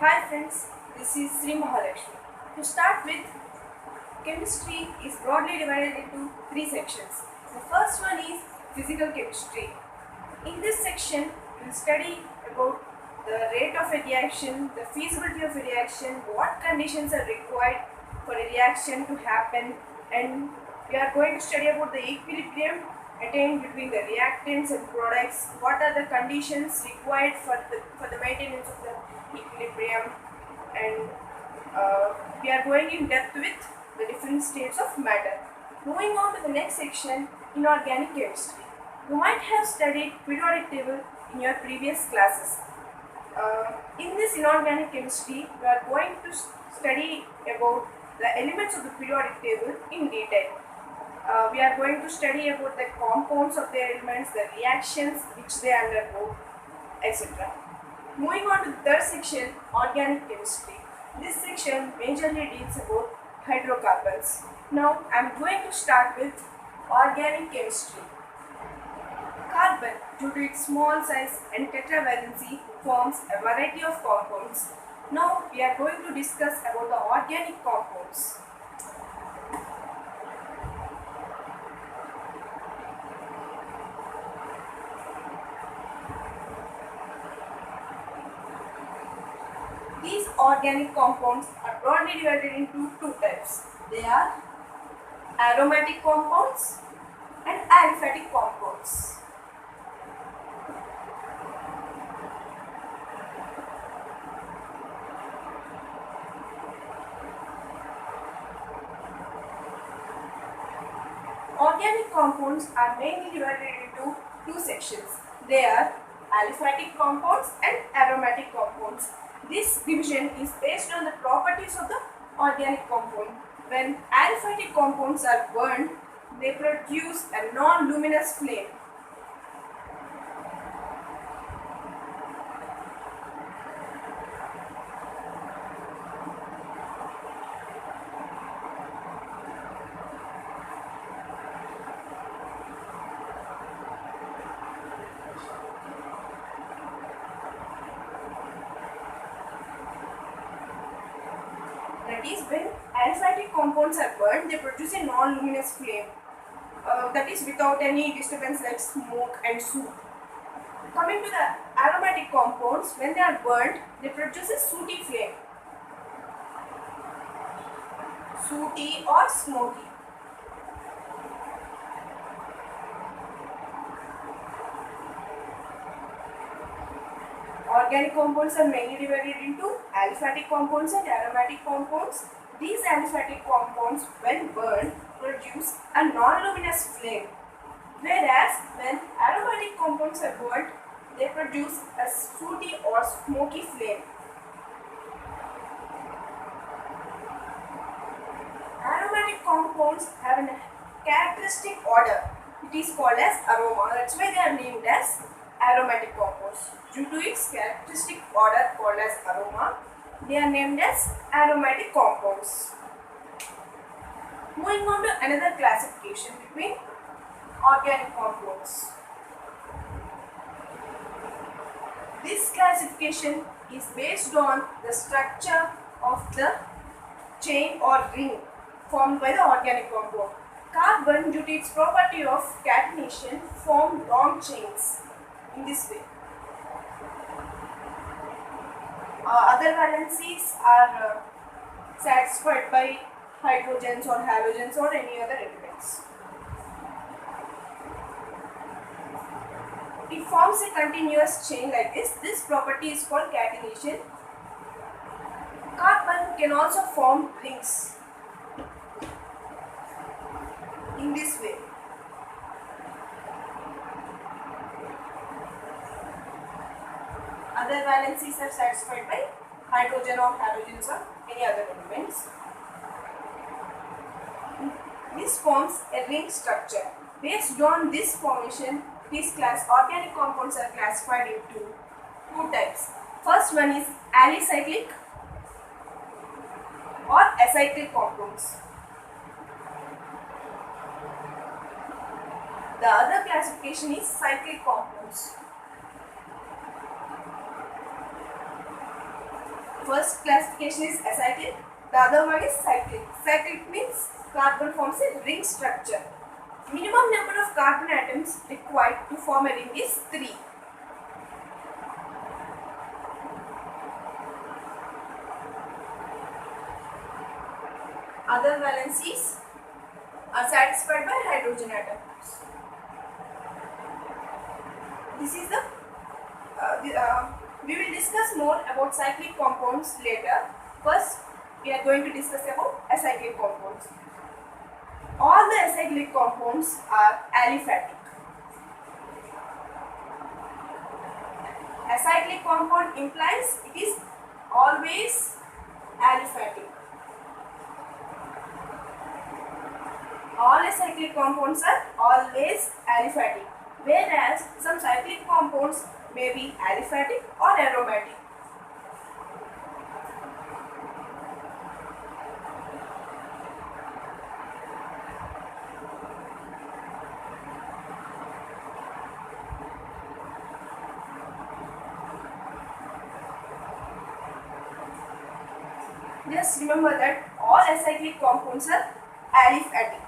Hi friends, this is Sri Mahalakshmi. To start with, chemistry is broadly divided into three sections. The first one is physical chemistry. In this section, we will study about the rate of a reaction, the feasibility of a reaction, what conditions are required for a reaction to happen, and we are going to study about the equilibrium attained between the reactants and products, what are the conditions required for the maintenance of the equilibrium, and we are going in depth with the different states of matter. Moving on to the next section, inorganic chemistry. You might have studied periodic table in your previous classes. In this inorganic chemistry, we are going to study about the elements of the periodic table in detail. We are going to study about the compounds of the elements, the reactions which they undergo, etc. Moving on to the third section, organic chemistry. This section majorly deals about hydrocarbons. Now I am going to start with organic chemistry. Carbon, due to its small size and tetravalency, forms a variety of compounds. Now we are going to discuss about the organic compounds. These organic compounds are broadly divided into two types. They are aromatic compounds and aliphatic compounds. Organic compounds are mainly divided into two sections. They are aliphatic compounds and aromatic compounds. This division is based on the properties of the organic compound. When aliphatic compounds are burned, they produce a non-luminous flame. That is, when aliphatic compounds are burned, they produce a non-luminous flame. That is without any disturbance like smoke and soot. Coming to the aromatic compounds, when they are burned, they produce a sooty flame. Sooty or smoky. Organic compounds are mainly divided into aliphatic compounds and aromatic compounds. These aliphatic compounds, when burned, produce a non-luminous flame, whereas when aromatic compounds are burned, they produce a sooty or smoky flame. Aromatic compounds have a characteristic odor. It is called as aroma. That's why they are named as aromatic compounds. Due to its characteristic odor called as aroma, they are named as aromatic compounds. Moving on to another classification between organic compounds. This classification is based on the structure of the chain or ring formed by the organic compound. Carbon, due to its property of catenation, form long chains in this way. Other valencies are satisfied by hydrogens or halogens or any other elements. It forms a continuous chain like this. This property is called catenation. Carbon can also form rings in this way. Other valencies are satisfied by hydrogen or halogens or any other elements. This forms a ring structure. Based on this formation, organic compounds are classified into two types. First one is alicyclic or acyclic compounds. The other classification is cyclic compounds. first classification is acyclic, the other one is cyclic. Cyclic means carbon forms a ring structure. Minimum number of carbon atoms required to form a ring is 3. Other valencies are satisfied by hydrogen atoms. This is we will discuss more about cyclic compounds later. First, we are going to discuss about acyclic compounds. All the acyclic compounds are aliphatic. Acyclic compound implies it is always aliphatic. All acyclic compounds are always aliphatic, whereas some cyclic compounds may be aliphatic or aromatic. Just remember that all acyclic compounds are aliphatic,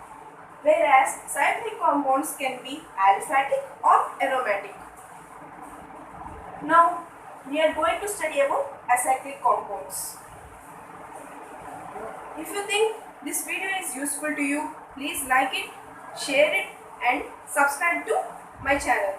whereas cyclic compounds can be aliphatic or aromatic. Now, we are going to study about acyclic compounds. If you think this video is useful to you, please like it, share it and subscribe to my channel.